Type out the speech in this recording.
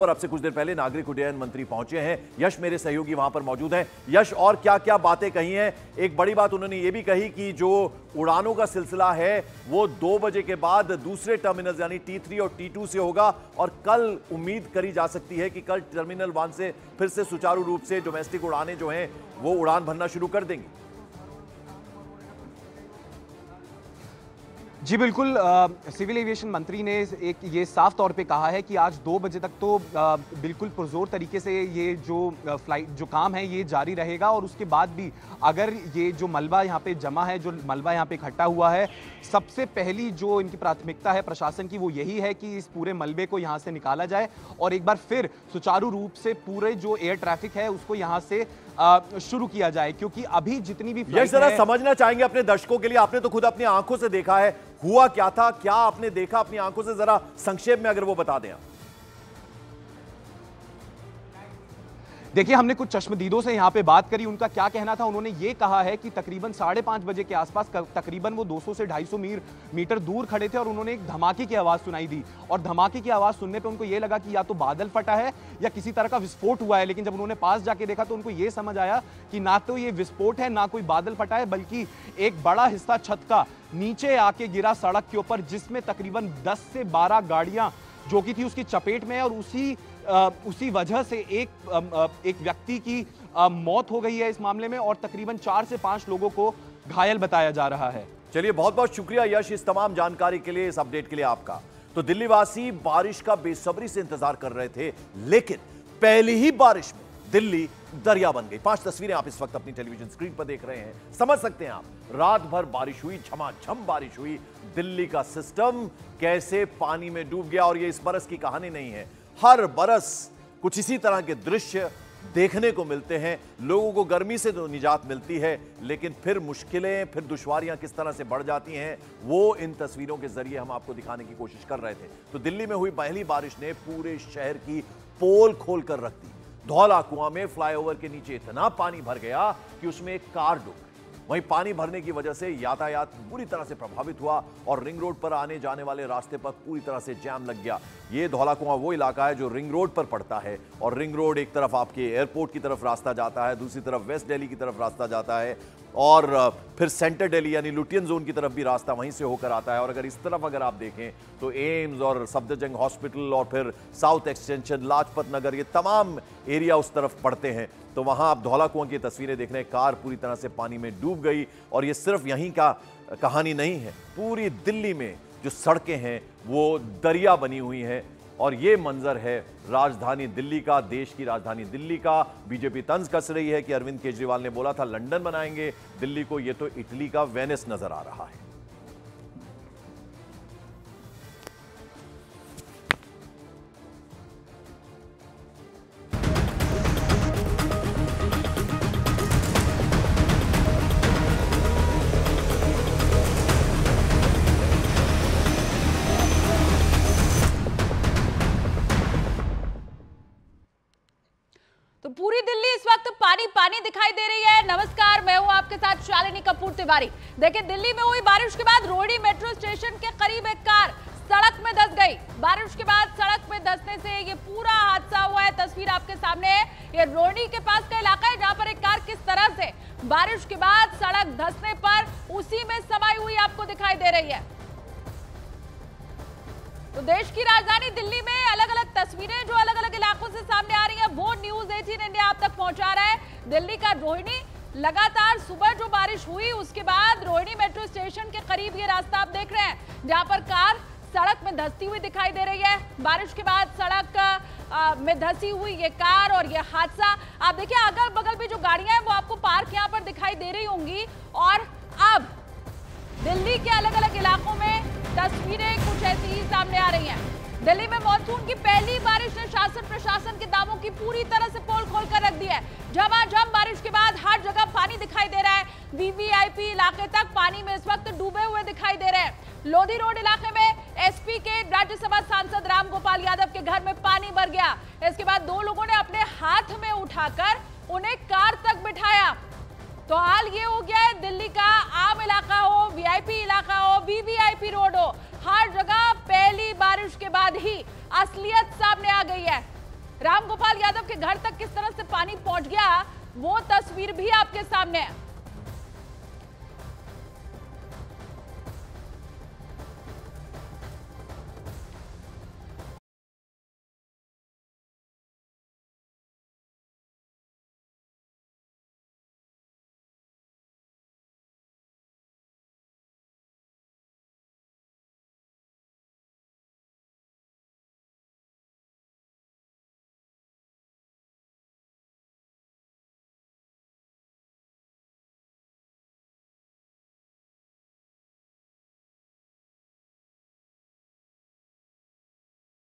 और अब से कुछ देर पहले नागरिक उड्डयन मंत्री पहुंचे हैं। यश मेरे सहयोगी वहां पर मौजूद हैं। यश, और क्या क्या बातें कही हैं? एक बड़ी बात उन्होंने ये भी कही कि जो उड़ानों का सिलसिला है वो 2 बजे के बाद दूसरे टर्मिनल यानी T3 और T2 से होगा और कल उम्मीद करी जा सकती है कि कल टर्मिनल 1 से फिर से सुचारू रूप से डोमेस्टिक उड़ानें जो हैं वो उड़ान भरना शुरू कर देंगी। जी बिल्कुल, सिविल एविएशन मंत्री ने एक ये साफ तौर पे कहा है कि आज 2 बजे तक तो बिल्कुल पुरजोर तरीके से ये जो फ्लाइट जो काम है ये जारी रहेगा और उसके बाद भी अगर ये जो मलबा यहाँ पे जमा है, जो मलबा यहाँ पे इकट्ठा हुआ है, सबसे पहली जो इनकी प्राथमिकता है प्रशासन की वो यही है कि इस पूरे मलबे को यहाँ से निकाला जाए और एक बार फिर सुचारू रूप से पूरे जो एयर ट्रैफिक है उसको यहाँ से शुरू किया जाए, क्योंकि अभी जितनी भी ये जरा समझना चाहेंगे अपने दर्शकों के लिए। आपने तो खुद अपनी आंखों से देखा है, हुआ क्या था, क्या आपने देखा अपनी आंखों से, जरा संक्षेप में अगर वो बता दें। देखिए, हमने कुछ चश्मदीदों से यहाँ पे बात करी, उनका क्या कहना था। उन्होंने ये कहा है कि तकरीबन 5:30 बजे के आसपास तकरीबन वो 200 से 250 मीटर दूर खड़े थे और उन्होंने एक धमाके की आवाज सुनाई दी और धमाके की आवाज सुनने पे उनको ये लगा कि या तो बादल फटा है या किसी तरह का विस्फोट हुआ है। लेकिन जब उन्होंने पास जाके देखा तो उनको ये समझ आया कि ना तो ये विस्फोट है ना कोई बादल फटा है, बल्कि एक बड़ा हिस्सा छत का नीचे आके गिरा सड़क के ऊपर, जिसमें तकरीबन 10 से 12 गाड़ियां जो कि थी उसकी चपेट में और उसी वजह से एक व्यक्ति की मौत हो गई है इस मामले में और तकरीबन 4 से 5 लोगों को घायल बताया जा रहा है। चलिए, बहुत बहुत शुक्रिया यश इस तमाम जानकारी के लिए, इस अपडेट के लिए आपका। तो दिल्ली वासी बारिश का बेसब्री से इंतजार कर रहे थे, लेकिन पहली ही बारिश में दिल्ली दरिया बन गई। 5 तस्वीरें आप इस वक्त अपनी टेलीविजन स्क्रीन पर देख रहे हैं, समझ सकते हैं आप। रात भर बारिश हुई, झमाझम बारिश हुई, दिल्ली का सिस्टम कैसे पानी में डूब गया। और ये इस बरस की कहानी नहीं है, हर बरस कुछ इसी तरह के दृश्य देखने को मिलते हैं। लोगों को गर्मी से तो निजात मिलती है, लेकिन फिर मुश्किलें, फिर दुश्वारियां किस तरह से बढ़ जाती हैं, वो इन तस्वीरों के जरिए हम आपको दिखाने की कोशिश कर रहे थे। तो दिल्ली में हुई पहली बारिश ने पूरे शहर की पोल खोल कर रख दी। धौला कुआं में फ्लाईओवर के नीचे इतना पानी भर गया कि उसमें एक कार डूब गई। वहीं पानी भरने की वजह से यातायात पूरी तरह से प्रभावित हुआ और रिंग रोड पर आने जाने वाले रास्ते पर पूरी तरह से जाम लग गया। ये धौला कुआं वो इलाका है जो रिंग रोड पर पड़ता है और रिंग रोड एक तरफ आपके एयरपोर्ट की तरफ रास्ता जाता है, दूसरी तरफ वेस्ट दिल्ली की तरफ रास्ता जाता है और फिर सेंटर दिल्ली यानी लुटियन जोन की तरफ भी रास्ता वहीं से होकर आता है। और अगर इस तरफ अगर आप देखें तो एम्स और सफदरजंग हॉस्पिटल और फिर साउथ एक्सटेंशन, लाजपत नगर, ये तमाम एरिया उस तरफ पड़ते हैं। तो वहां आप धौला कुआं की तस्वीरें देख रहे हैं, कार पूरी तरह से पानी में डूब गई। और ये सिर्फ यहीं का कहानी नहीं है, पूरी दिल्ली में जो सड़कें हैं वो दरिया बनी हुई हैं। और ये मंजर है राजधानी दिल्ली का, देश की राजधानी दिल्ली का। बीजेपी तंज कस रही है कि अरविंद केजरीवाल ने बोला था लंदन बनाएंगे दिल्ली को, ये तो इटली का वेनिस नजर आ रहा है। तो पूरी दिल्ली इस वक्त पानी पानी दिखाई दे रही है। नमस्कार, मैं हूं आपके साथ शालिनी कपूर तिवारी। देखिए, दिल्ली में हुई बारिश के बाद रोहिणी मेट्रो स्टेशन के करीब एक कार सड़क में धंस गई। बारिश के बाद सड़क में धंसने से ये पूरा हादसा हुआ है। तस्वीर आपके सामने है, ये रोहिणी के पास का इलाका है जहां पर एक कार किस तरह से बारिश के बाद सड़क धंसने पर उसी में समाई हुई आपको दिखाई दे रही है। तो देश की राजधानी दिल्ली में अलग अलग तस्वीरें जो अलग अलग इलाकों से सामने आ रही हैं, वो न्यूज़ 18 इंडिया आप तक पहुंचा रहा है। दिल्ली का रोहिणी, लगातार सुबह जो बारिश हुई उसके बाद रोहिणी मेट्रो स्टेशन के करीब ये रास्ता आप देख रहे हैं जहां पर कार सड़क में धंसती हुई दिखाई दे रही है। बारिश के बाद सड़क में धंसी हुई ये कार और ये हादसा आप देखिए, अगल बगल भी जो गाड़ियां हैं वो आपको पार्क यहाँ पर दिखाई दे रही होंगी। और अब दिल्ली के अलग अलग इलाकों में तस्वीरें कुछ ऐसी ही सामने आ रही हैं। दिल्ली में मॉनसून की पहली बारिश ने शासन प्रशासन के दावों की पूरी तरह से पोल खोल कर रख दी है। झमाझम बारिश के बाद हर जगह पानी दिखाई दे रहा है। वीवीआईपी इलाके तक पानी में इस वक्त डूबे हुए दिखाई दे रहे हैं। लोधी रोड इलाके में एसपी के राज्यसभा सांसद राम गोपाल यादव के घर में पानी भर गया। इसके बाद 2 लोगों ने अपने हाथ में उठाकर उन्हें कार तक बिठाया। तो हाल ये हो गया है, दिल्ली का आम इलाका हो, वीआईपी इलाका हो, वीवीआईपी रोड हो, हर जगह पहली बारिश के बाद ही असलियत सामने आ गई है। रामगोपाल यादव के घर तक किस तरह से पानी पहुंच गया, वो तस्वीर भी आपके सामने है।